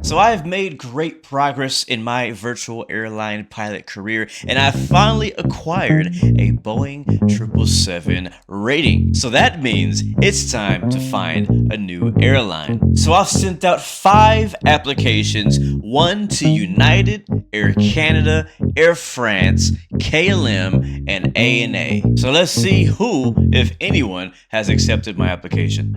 So I've made great progress in my virtual airline pilot career, and I finally acquired a Boeing 777 rating. So that means it's time to find a new airline. So I've sent out 5 applications, one to United, Air Canada, Air France, KLM, and ANA. So let's see who, if anyone, has accepted my application.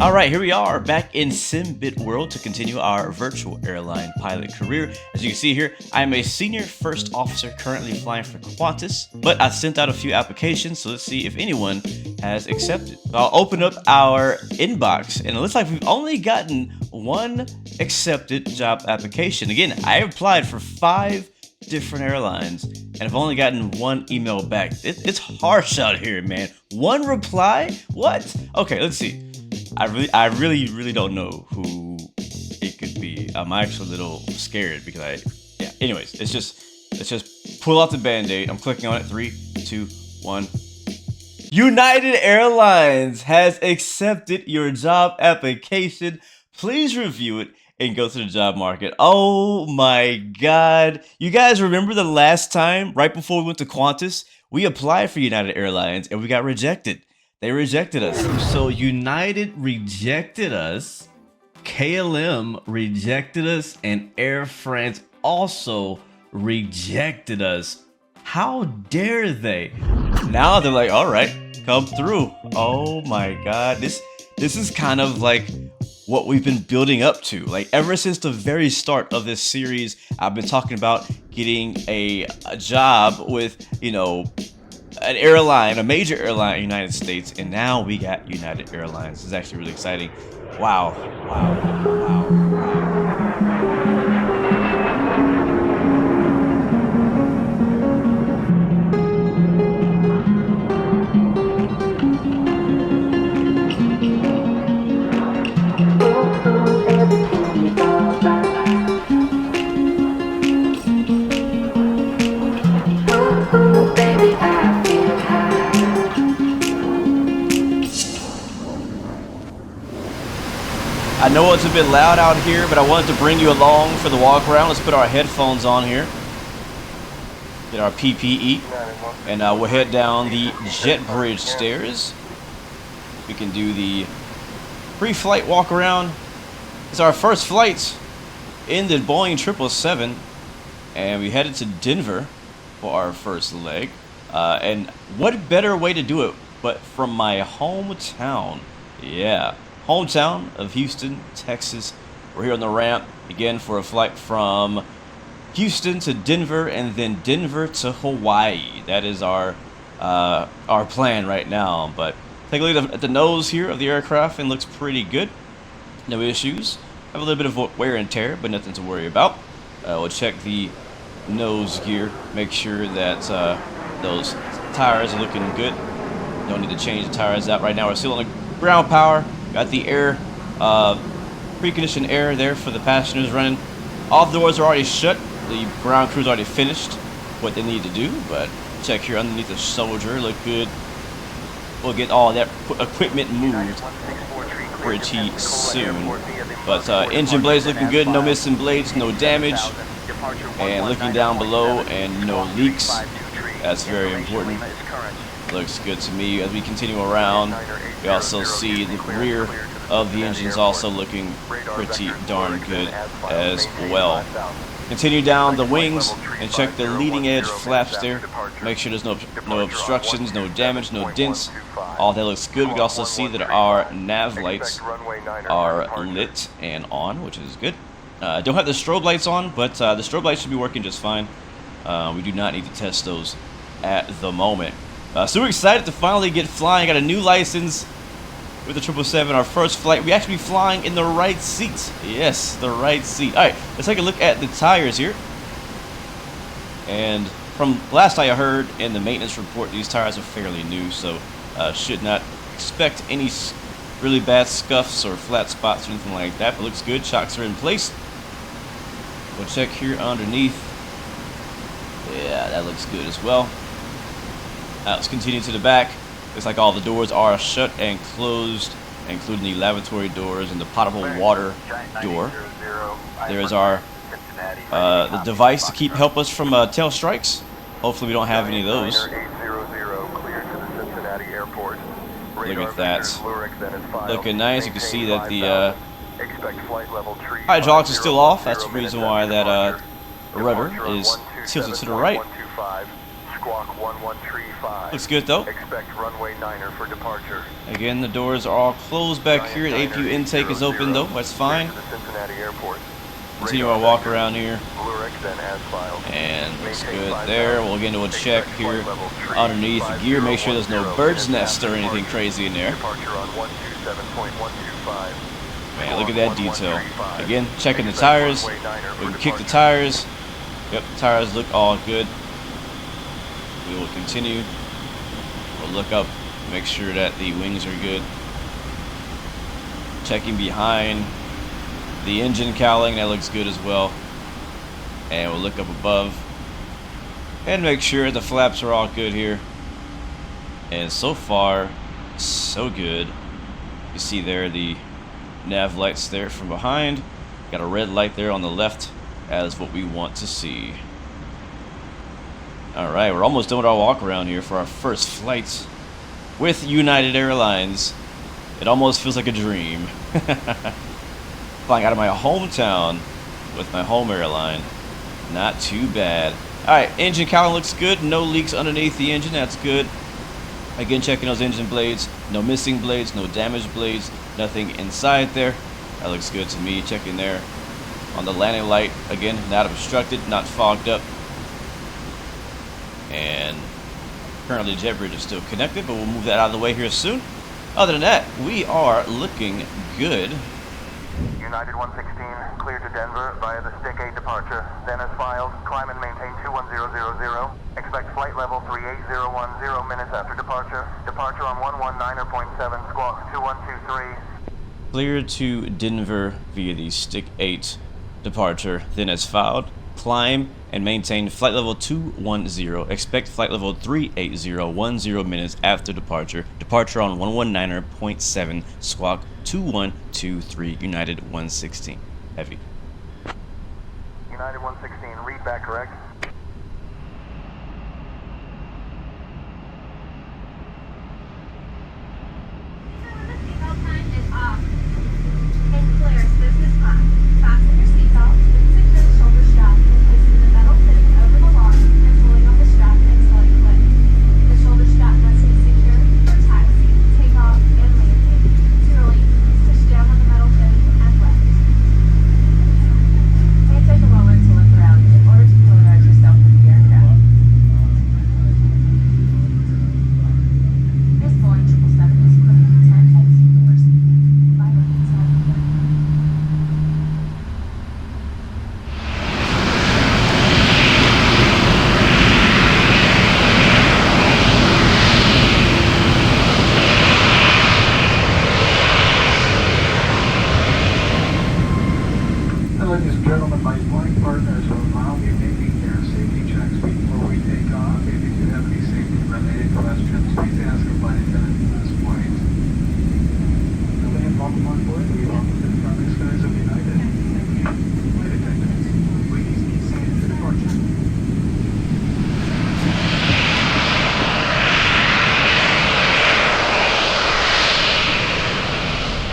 Alright, here we are back in SimBit world to continue our virtual airline pilot career. As you can see here, I am a senior first officer currently flying for Qantas, but I sent out a few applications, so let's see if anyone has accepted. So I'll open up our inbox, and it looks like we've only gotten one accepted job application. Again, I applied for 5 different airlines, and I've only gotten one email back. It's harsh out here, man. One reply? What? Okay, let's see. I really don't know who it could be. I'm actually a little scared because anyways, let's just pull out the band-aid. I'm clicking on it. 3, 2, 1. United Airlines has accepted your job application. Please review it and go to the job market. Oh my God. You guys remember the last time, right before we went to Qantas, we applied for United Airlines and we got rejected. They rejected us. So United rejected us, KLM rejected us, and Air France also rejected us. How dare they? Now they're like, all right, come through. Oh my God. This is kind of like what we've been building up to. Like ever since the very start of this series, I've been talking about getting a job with, an airline, a major airline in the United States, and now we got United Airlines. This is actually really exciting. Wow. I know it's a bit loud out here, but I wanted to bring you along for the walk around. Let's put our headphones on here. Get our PPE. And we'll head down the jet bridge stairs. We can do the pre-flight walk around. It's our first flight in the Boeing 777. And we headed to Denver for our first leg. And what better way to do it but from my hometown. Yeah. Hometown of Houston, Texas. We're here on the ramp again for a flight from Houston to Denver and then Denver to Hawaii. That is our plan right now. But take a look at the nose here of the aircraft and looks pretty good. No issues. Have a little bit of wear and tear, but nothing to worry about. We'll check the nose gear. Make sure that those tires are looking good. Don't need to change the tires out right now. We're still on the ground power. Got the air, preconditioned air there for the passengers running. All the doors are already shut. The ground crew's already finished what they need to do. But check here underneath the soldier, look good. We'll get all that equipment moved pretty soon. But engine blades looking good, no missing blades, no damage. And looking down below and no leaks. That's very important. Looks good to me. As we continue around, we also see the rear of the engines also looking pretty darn good as well. Continue down the wings and check the leading edge flaps there. Make sure there's no obstructions, no damage, no dents. All that looks good. We can also see that our nav lights are lit and on, which is good. Don't have the strobe lights on, but the strobe lights should be working just fine. We do not need to test those at the moment. Super excited to finally get flying. Got a new license with the 777, our first flight. We actually be flying in the right seat. Yes, the right seat. All right, let's take a look at the tires here. And from last I heard in the maintenance report, these tires are fairly new, so should not expect any really bad scuffs or flat spots or anything like that. But looks good. Shocks are in place. We'll check here underneath. Yeah, that looks good as well. Let's continue to the back. Looks like all the doors are shut and closed, including the lavatory doors and the potable water door. There's our the device to help us from tail strikes. Hopefully we don't have any of those. Look at that. Looking nice. You can see that the hydraulics is still off. That's the reason why that rudder is tilted to the right. Looks good though. Again, the doors are all closed back here. The APU intake is open though. That's fine. Continue our walk around here. And looks good there. We'll get into a check here underneath the gear. Make sure there's no bird's nest or anything crazy in there. Man, look at that detail. Again, checking the tires. We can kick the tires. Yep, the tires look all good. We will continue. We'll look up, make sure that the wings are good. Checking behind the engine cowling, that looks good as well. And we'll look up above and make sure the flaps are all good here. And so far, so good. You see there the nav lights there from behind. Got a red light there on the left as what we want to see. Alright, we're almost done with our walk around here for our first flight with United Airlines. It almost feels like a dream. Flying out of my hometown with my home airline. Not too bad. Alright, engine cowling looks good. No leaks underneath the engine. That's good. Again, checking those engine blades. No missing blades, no damaged blades. Nothing inside there. That looks good to me. Checking there on the landing light. Again, not obstructed, not fogged up. And currently JetBridge is still connected, but we'll move that out of the way here soon. Other than that, we are looking good. United 116, clear to Denver via the Stick 8 departure. Then as filed, climb and maintain 21000. Expect flight level 38010 minutes after departure. Departure on 119.7, squawk 2123. Clear to Denver via the Stick 8 departure. Then as filed, climb and maintain flight level 210. Expect flight level 38010 minutes after departure. Departure on 119.7, squawk 2123, United 116. Heavy. United 116, read back correct. The seatbelt sign is off. In Polaris business class, fasten your seatbelt, secure the shoulder strap, and placing the metal fitting over the log and pulling on the strap until it clicks. The shoulder strap must be secured for taxi, takeoff, and landing. To release, push down on the metal fitting and lift. And take a moment to look around in order to familiarize yourself with the aircraft. This Boeing 777 is equipped with 10 exit doors. 5 on each side of the door. Ladies and gentlemen, my flying partners will now be making their safety checks before we take off. If you do have any safety-related questions, please ask a flight attendant at this point. LIAN, welcome on board. We welcome to the friendly skies of United. Flight attendants, please be seated for departure.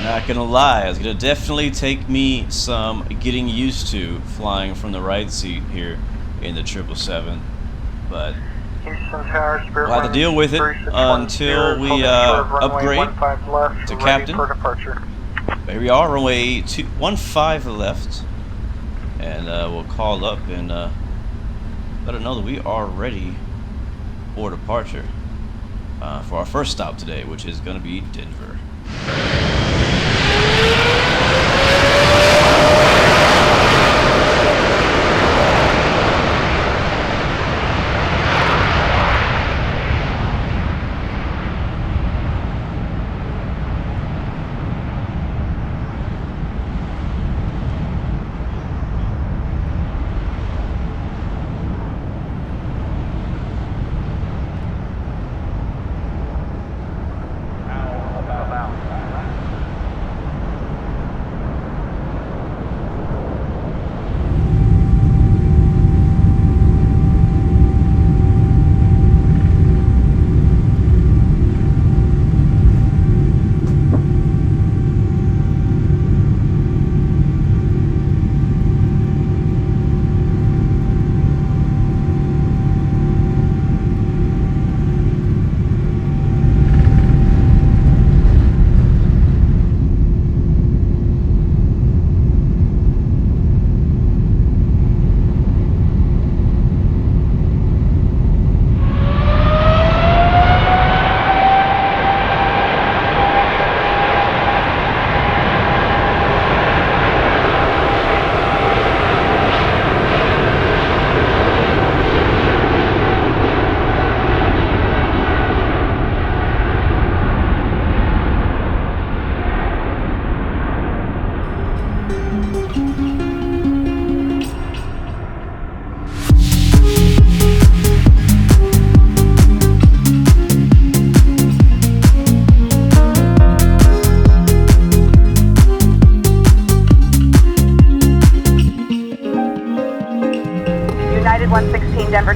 Not gonna lie, it's gonna definitely take me some getting used to flying from the right seat here in the 777, but we'll have to deal with it until we upgrade to captain. But here we are, runway 15 left, and we'll call up and let her know that we are ready for departure for our first stop today, which is going to be Denver.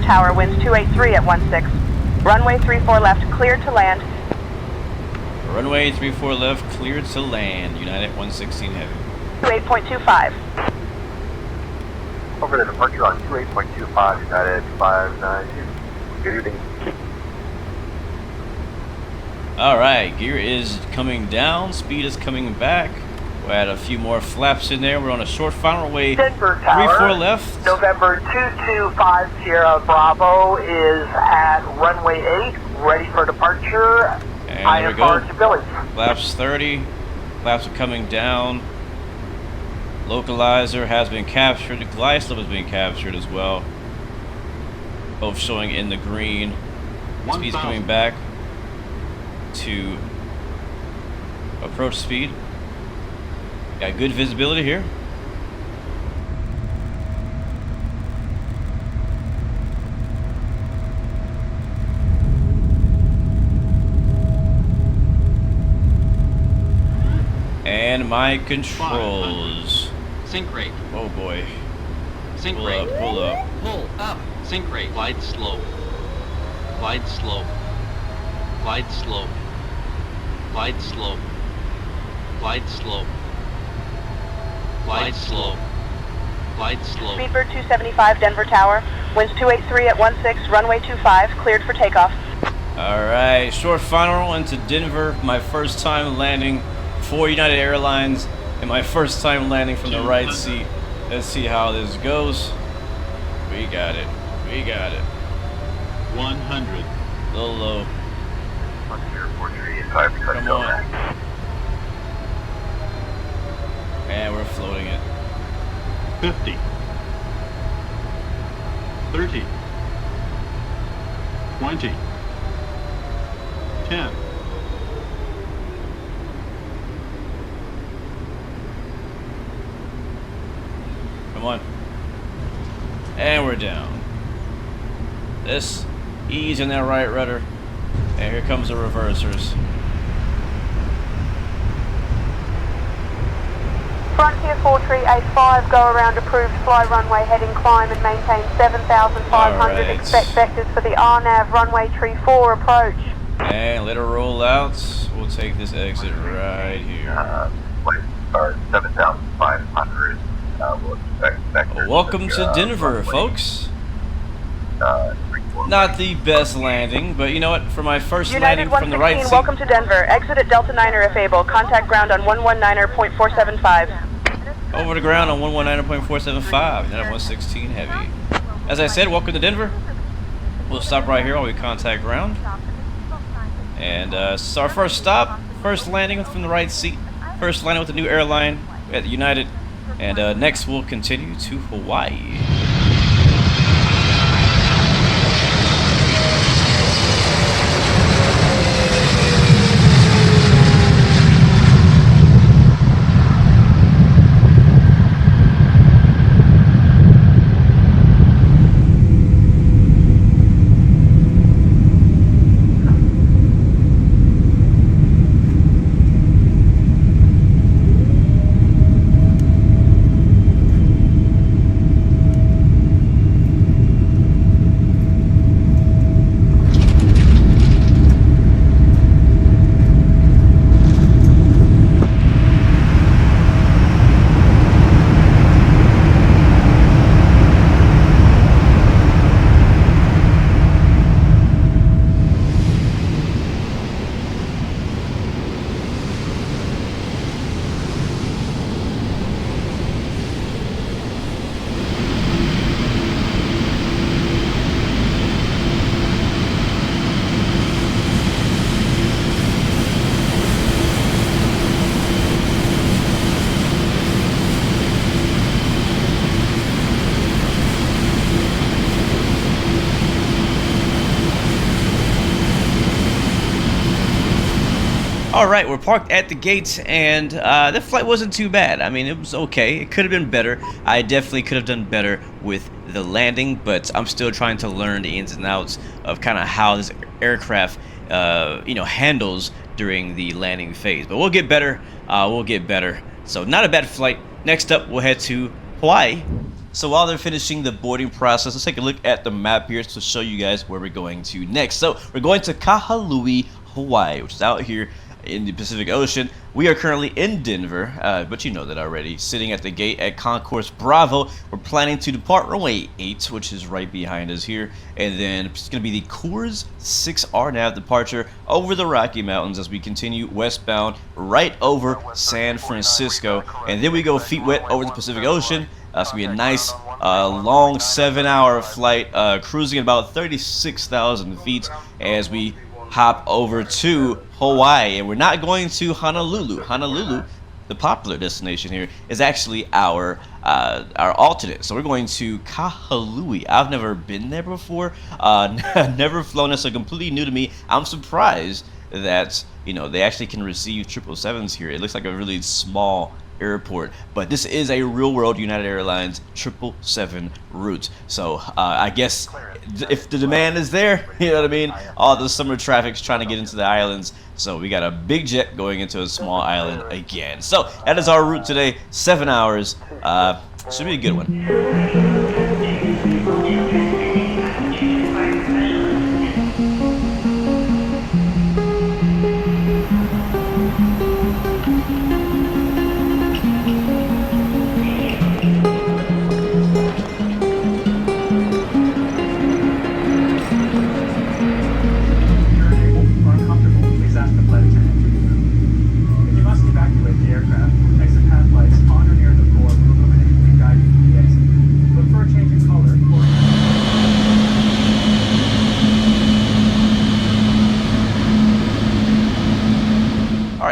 Tower, winds 283 at 16. Runway 34 left, cleared to land. Runway 34 left, cleared to land. United 116 heavy. 28.25. Over the departure on 28.25, United 592. Good evening. Alright, gear is coming down, speed is coming back. We'll add a few more flaps in there. We're on a short final way. Denver Tower, 34 left. November 2250 Sierra Bravo is at runway 8, ready for departure. And there we go. IFR to Billings. Flaps 30. Flaps are coming down. Localizer has been captured. The glide slope has been captured as well. Both showing in the green. Speed's coming back to approach speed. Got good visibility here. And my controls. Sync rate. Oh boy. Sync Pull rate. up, pull up. Pull up. Sync rate. Glide slope. Glide slope. Glide slope. Glide slope. Glide slope. Glide slope. Glide slope. Speedbird 275 Denver Tower, winds 283 at 16, runway 25, cleared for takeoff. Alright, short final into Denver. My first time landing for United Airlines and my first time landing from the right seat. Let's see how this goes. We got it. We got it. 100. A little low. Come on. And we're floating it. 50. 30. 20. 10. Come on. And we're down. This ease in that right rudder. And here comes the reversers. Frontier 4385, go around approved, fly runway, heading climb and maintain 7,500. Alright. Expect vectors for the RNAV, runway 34 approach. And let her roll out. We'll take this exit right here. Flight start 7,500. We'll expect vectors. Welcome to Denver, folks. Not the best landing, but you know what? For my first United landing from the right 116, seat. welcome to Denver. Exit at Delta 9er if able. Contact ground on 119er.475. Over the ground on 119.475. United 116 heavy. As I said, welcome to Denver. We'll stop right here while we contact ground. And it's our first stop. First landing from the right seat. First landing with the new airline at United. And next we'll continue to Hawaii. Alright, we're parked at the gates, and that flight wasn't too bad. I mean, it was okay. It could have been better. I definitely could have done better with the landing, but I'm still trying to learn the ins and outs of kind of how this aircraft, handles during the landing phase. But we'll get better. We'll get better. So not a bad flight. Next up, we'll head to Hawaii. So while they're finishing the boarding process, let's take a look at the map here to show you guys where we're going to next. So we're going to Kahului, Hawaii, which is out here in the Pacific Ocean. We are currently in Denver, but you know that already. Sitting at the gate at Concourse Bravo. We're planning to depart runway 8, which is right behind us here. And then it's going to be the Coors 6 RNAV departure over the Rocky Mountains as we continue westbound right over San Francisco. And then we go feet wet over the Pacific Ocean. It's going to be a nice long 7-hour flight, cruising at about 36,000 feet as we hop over to Hawaii. And we're not going to Honolulu. Honolulu, the popular destination here, is actually our alternate. So we're going to Kahului. I've never been there before, never flown it, so completely new to me. I'm surprised that, you know, they actually can receive 777s here. It looks like a really small airport, but this is a real-world United Airlines 777 route. So I guess if the demand is there, you know what I mean, all the summer traffic's trying to get into the islands, so we got a big jet going into a small island again. So that is our route today, 7 hours. Should be a good one.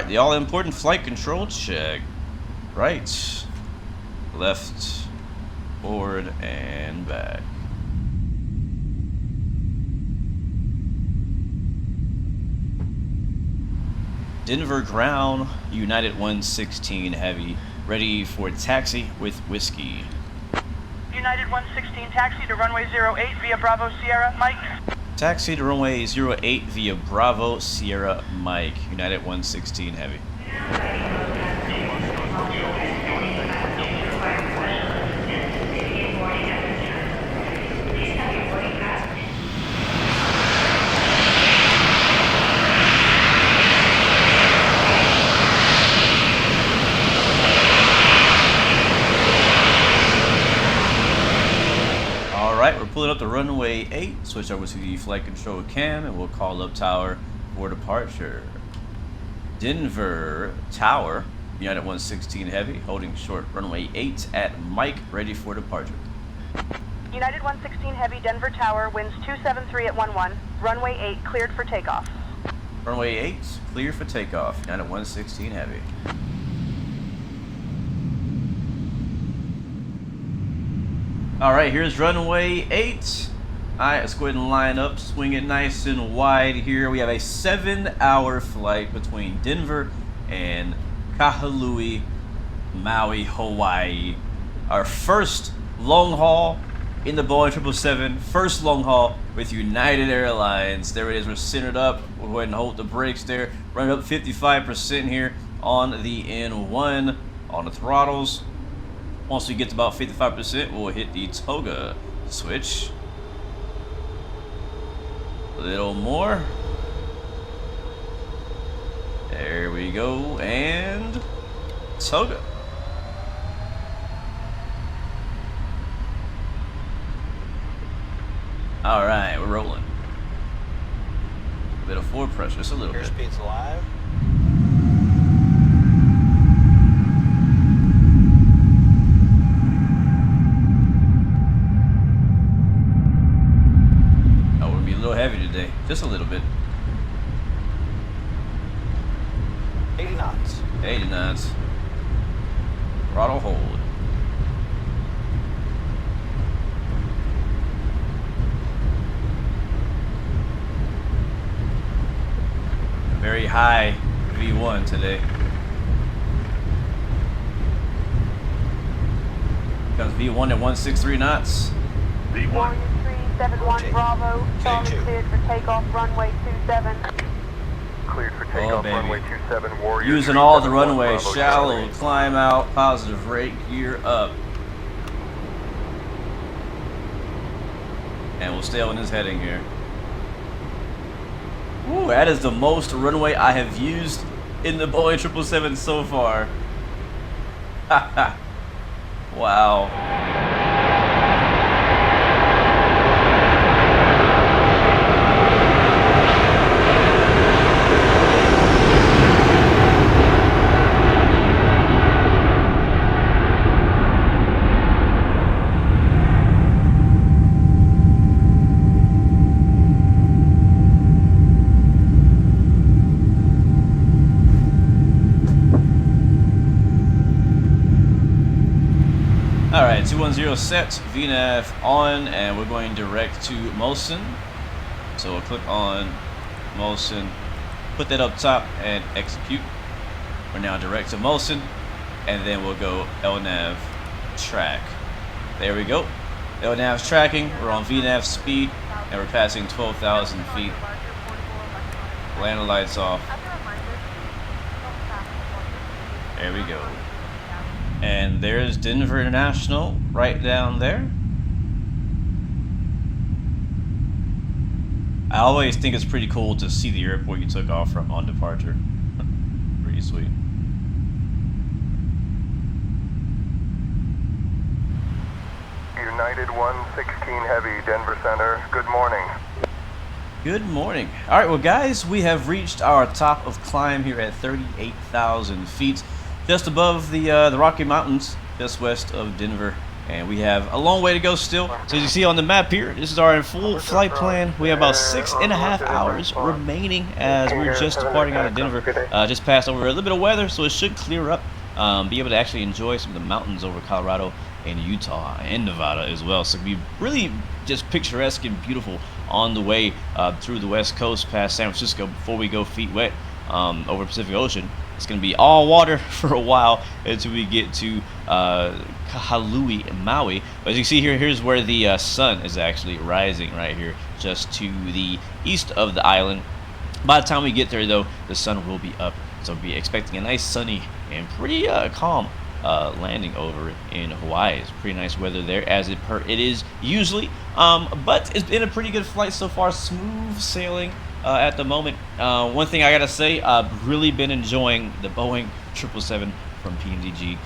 The all-important flight control check. Right, left, forward, and back. Denver ground, United 116 Heavy, ready for taxi with whiskey. United 116 taxi to runway 08 via Bravo Sierra, Mike. Taxi to runway 08 via Bravo Sierra Mike, United 116 Heavy. Alright, we're pulling up the runway 8, switch over to the flight control cam, and we'll call up tower for departure. Denver Tower, United 116 Heavy, holding short runway 8 at Mike, ready for departure. United 116 Heavy, Denver Tower, winds 273 at 11, runway 8 cleared for takeoff. Runway 8, clear for takeoff, United 116 Heavy. Alright, here's runway 8. Alright, let's go ahead and line up, swing it nice and wide here. We have a 7-hour flight between Denver and Kahului, Maui, Hawaii. Our first long haul in the Boeing 777, first long haul with United Airlines. There it is, we're centered up. We'll go ahead and hold the brakes there. Run up 55% here on the N1 on the throttles. Once we get to about 55%, we'll hit the toga switch. A little more. There we go, and toga. All right, we're rolling. A bit of forward pressure, just a little bit. Airspeed's alive. Heavy today, just a little bit. 80 knots. 80 knots. Throttle hold. Very high V1 today. Comes V1 at 163 knots. V1. 71 Bravo, Charlie cleared for takeoff, runway 27. Cleared for takeoff, runway 27, Warrior. Using all the runway, shallow, climb out, positive rate, gear up. and we'll stay on this heading here. Ooh, that is the most runway I have used in the Boeing 777 so far. Haha. Wow. Alright, 210 set, VNAV on, and we're going direct to Molson. So we'll click on Molson, put that up top, and execute. We're now direct to Molson, and then we'll go LNAV track. There we go. LNAV's tracking, we're on VNAV speed, and we're passing 12,000 feet. Land lights off. There we go. And there's Denver International right down there. I always think it's pretty cool to see the airport you took off from on departure. Pretty sweet. United 116 Heavy, Denver Center. Good morning. Good morning. All right, well, guys, we have reached our top of climb here at 38,000 feet. Just above the Rocky Mountains, just west of Denver, and we have a long way to go still. So as you see on the map here, this is our full flight plan. We have about 6.5 hours remaining as we're just departing out of Denver. Just passed over a little bit of weather, so it should clear up. Be able to actually enjoy some of the mountains over Colorado and Utah and Nevada as well. So it'll be really just picturesque and beautiful on the way through the West Coast past San Francisco before we go feet wet over the Pacific Ocean. It's going to be all water for a while until we get to Kahului, Maui. But as you see here, here's where the sun is actually rising right here, just to the east of the island. By the time we get there, though, the sun will be up. So we'll be expecting a nice sunny and pretty calm landing over in Hawaii. It's pretty nice weather there, as it is usually. But it's been a pretty good flight so far, smooth sailing. At the moment, one thing I gotta say, I've really been enjoying the Boeing 777 from PMDG.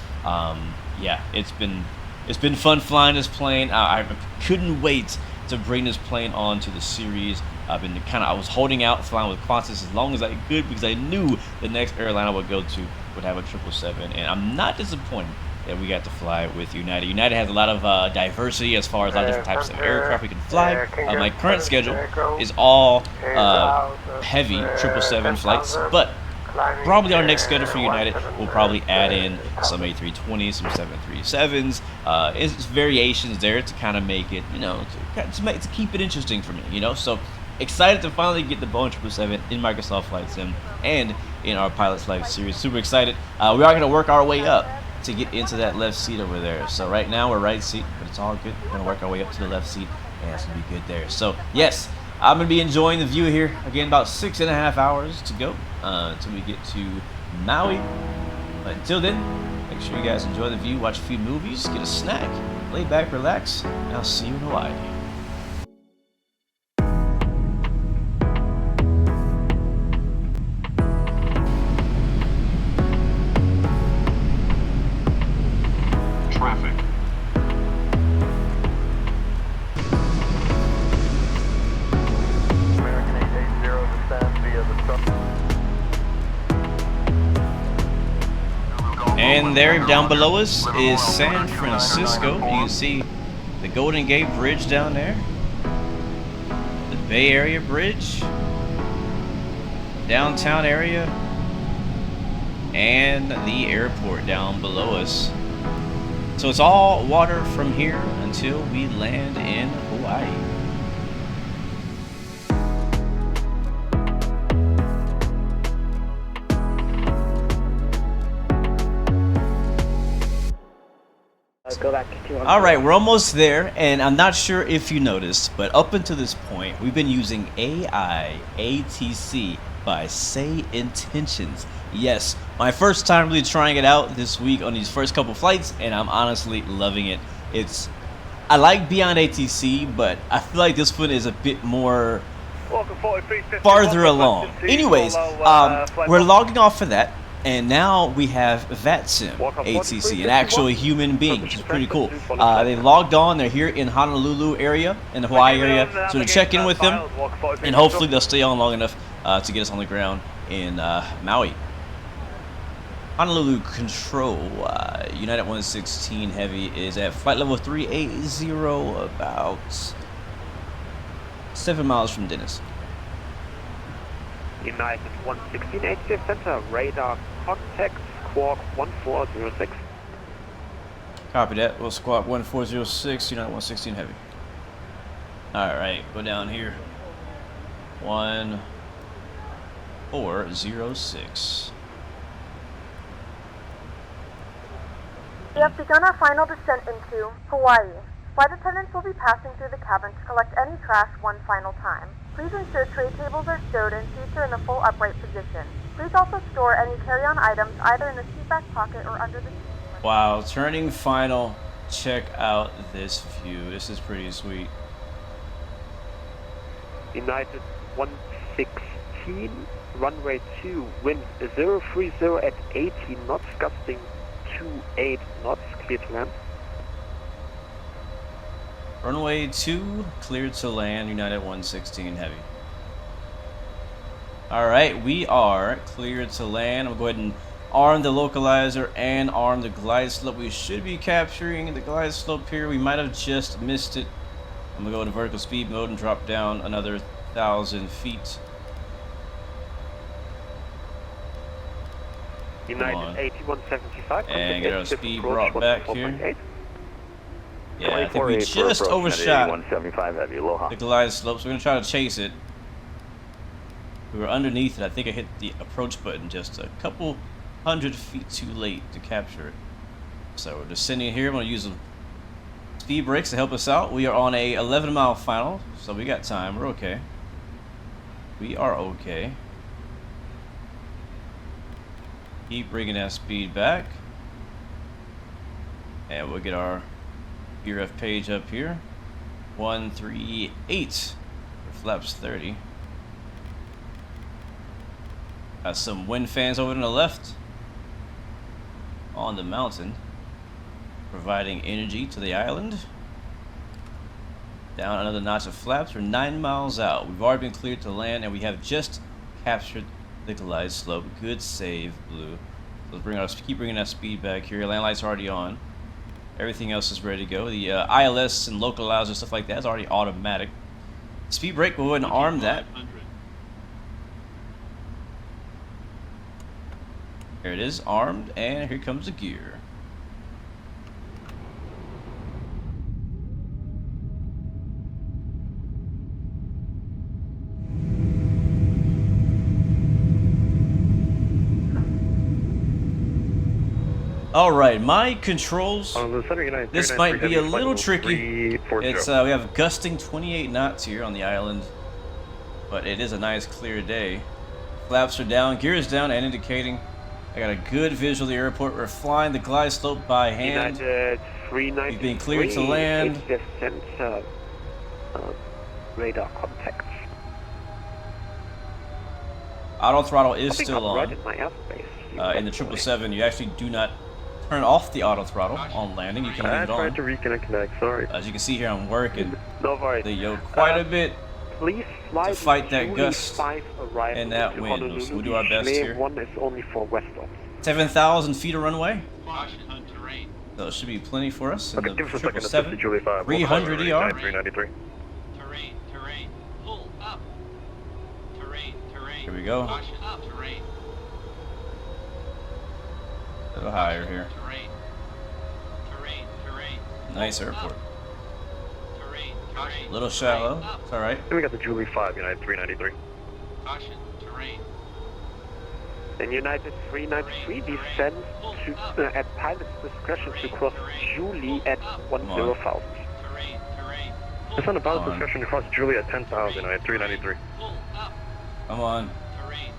Yeah, it's been fun flying this plane. I couldn't wait to bring this plane on to the series. I was holding out flying with Qantas as long as I could because I knew the next airline I would go to would have a 777, and I'm not disappointed that we got to fly with United. United has a lot of diversity as far as a lot of different types of aircraft we can fly. My current schedule is all heavy 777 flights, but probably our next schedule for United will probably add in some A320s, some 737s. It's variations there to kind of make it, to keep it interesting for me, So excited to finally get the Boeing 777 in Microsoft Flight Sim and in our Pilot's Life series. Super excited. We are going to work our way up to get into that left seat over there. So right now we're right seat, but it's all good. We're going to work our way up to the left seat, and it's going to be good there. So yes, I'm going to be enjoying the view here. Again, about 6.5 hours to go until we get to Maui. But until then, make sure you guys enjoy the view, watch a few movies, get a snack, lay back, relax, and I'll see you in Hawaii. And there down below us is San Francisco. You can see the Golden Gate Bridge down there, the Bay Area Bridge, downtown area, and the airport down below us. So it's all water from here until we land in Hawaii. Go back if you want. All right, we're almost there, and I'm not sure if you noticed, but up until this point, we've been using ATC by Say Intentions. Yes, my first time really trying it out this week on these first couple flights, and I'm honestly loving it. It's I like Beyond ATC, but I feel like this one is a bit more farther along. Anyways, we're logging off for that, and now we have VATSIM ATC, an actual human being, which is pretty cool. They logged on. They're here in Honolulu area, in the Hawaii area, so to check in with them, and hopefully they'll stay on long enough to get us on the ground in Maui. Honolulu Control, United 116 Heavy is at flight level 380, about 7 miles from Dennis. United 116 HDF Center, radar contact, squawk 1406. Copy that. Well, squawk 1406, United 116 Heavy. Alright, go down here. 1406. We have begun our final descent into Hawaii. Flight attendants will be passing through the cabin to collect any trash one final time. Please ensure tray tables are stowed and seats are in a full upright position. Please also store any carry-on items either in the seat back pocket or under the seat. Wow, turning final. Check out this view. This is pretty sweet. United 116, runway 2, wind 030 at 80 knots, gusting 28 knots, clear to land. Runway 2, cleared to land, United 116 Heavy. Alright, we are cleared to land. I'm going to go ahead and arm the localizer and arm the glide slope. We should be capturing the glide slope here. We might have just missed it. I'm going to go into vertical speed mode and drop down another 1,000 feet. United 8175. And get our speed brought back here. Yeah, I think we just overshot the glide slope, so we're going to try to chase it. We were underneath it. I think I hit the approach button just a couple 100 feet too late to capture it. So we're descending here. I'm going to use the speed brakes to help us out. We are on a 11-mile final, so we got time. We're okay. We are okay. Keep bringing that speed back. And we'll get our BRF page up here. 138 for flaps 30. Got some wind fans over to the left on the mountain, providing energy to the island. Down another notch of flaps. We're 9 miles out. We've already been cleared to land, and we have just captured the glide slope. Good save, Blue. Let's keep bringing that speed back here. Land lights are already on. Everything else is ready to go. The ILS and localizer stuff like that is already automatic. Speed brake, we'll go ahead and arm that. There it is, armed, and here comes the gear. Alright, my controls, this might be a little tricky. It's we have gusting 28 knots here on the island, but it is a nice clear day. Flaps are down, gear is down and indicating. I got a good visual of the airport. We're flying the glide slope by hand. We've been cleared to land. Radar contacts. Auto throttle is still on. In the 777, you actually do not turn off the auto throttle on landing. You can leave it on. To reconnect, sorry. As you can see here, I'm working the yoke quite a bit please fly to fight that gust arrival and that wind. So we'll do our best here. One is only for west of. 7,000 feet of runway. Caution on terrain. So it should be plenty for us. In Okay, the give us a second. 777, 300 ER. 393. Terrain. Pull up. Terrain. Here we go. Caution up. Terrain. A little higher here. Terrain. Nice airport. Terrain. A little shallow. It's alright. Then we got the Julie 5, United 393. Caution. Terrain. Then United 393 descends to, at pilot's discretion to cross Julie at 10,000. Terrain. It's on the pilot's discretion to cross Julie at 10,000, United 393. Pull up. Come on. Terrain.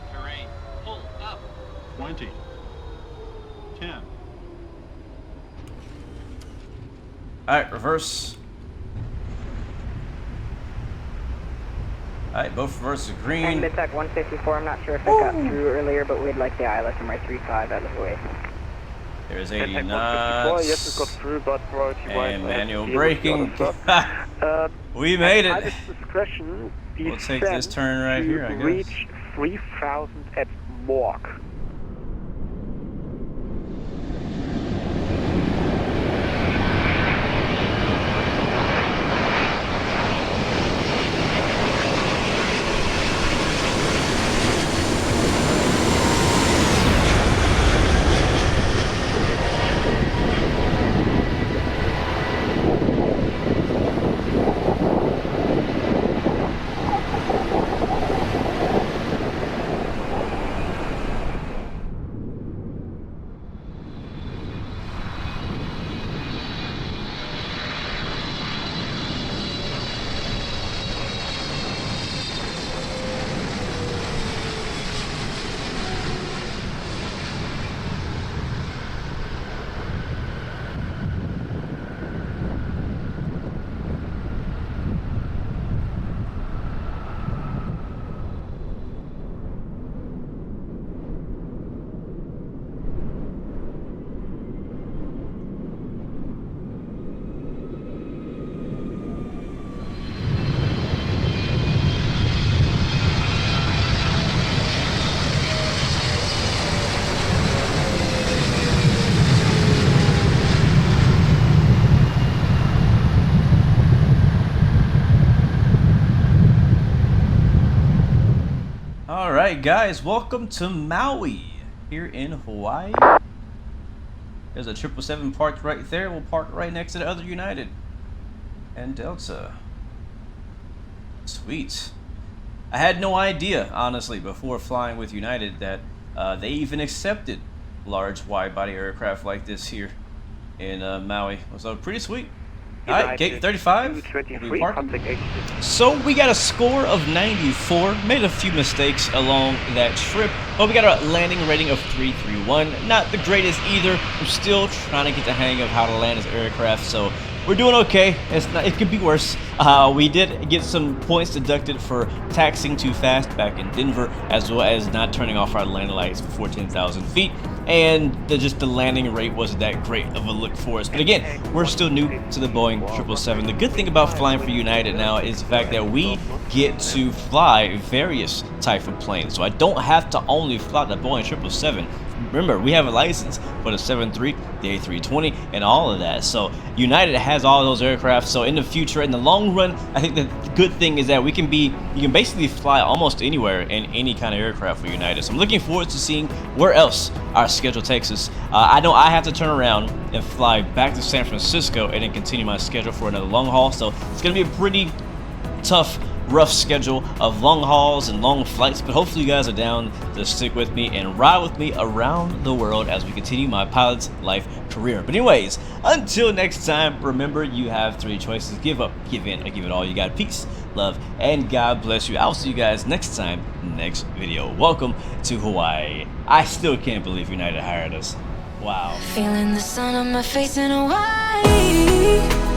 Pull up. 20. 10. Alright, reverse. Alright, both reverse And green. Midtech 154, I'm not sure if it got through earlier, but we'd like the ILS number 35 out of the way. There's 80 Yes, it knots. got through, but priority-wise, And I have to manual deal with the braking. other stuff. We made At it. pilot's discretion, We'll take this turn right to here, I guess. reach 3,000 at Mach. Alright guys, welcome to Maui, here in Hawaii. There's a 777 parked right there. We'll park right next to the other United and Delta. Sweet. I had no idea, honestly, before flying with United that they even accepted large wide-body aircraft like this here in Maui. So pretty sweet. Alright, gate 35. We'll be parking. So we got a score of 94. Made a few mistakes along that trip, but we got a landing rating of 331. Not the greatest either. I'm still trying to get the hang of how to land this aircraft, so we're doing okay. It could be worse. We did get some points deducted for taxiing too fast back in Denver, as well as not turning off our landing lights before 10,000 feet. And just the landing rate wasn't that great of a look for us. But again, we're still new to the Boeing 777. The good thing about flying for United now is the fact that we get to fly various type of planes. So I don't have to only fly the Boeing 777. Remember, we have a license for the 73, the A320, and all of that. So United has all those aircraft. So in the future, in the long run, I think the good thing is that you can basically fly almost anywhere in any kind of aircraft for United. So I'm looking forward to seeing where else our schedule takes us. I know I have to turn around and fly back to San Francisco and then continue my schedule for another long haul. So it's going to be a pretty tough, rough schedule of long hauls and long flights, but hopefully you guys are down to stick with me and ride with me around the world as we continue my pilot's life career. But anyways, until next time, remember you have three choices: give up, give in, or give it all you got. Peace, love, and God bless you. I'll see you guys next time, next video. Welcome to Hawaii. I still can't believe United hired us. Wow. Feeling the sun on my face in Hawaii.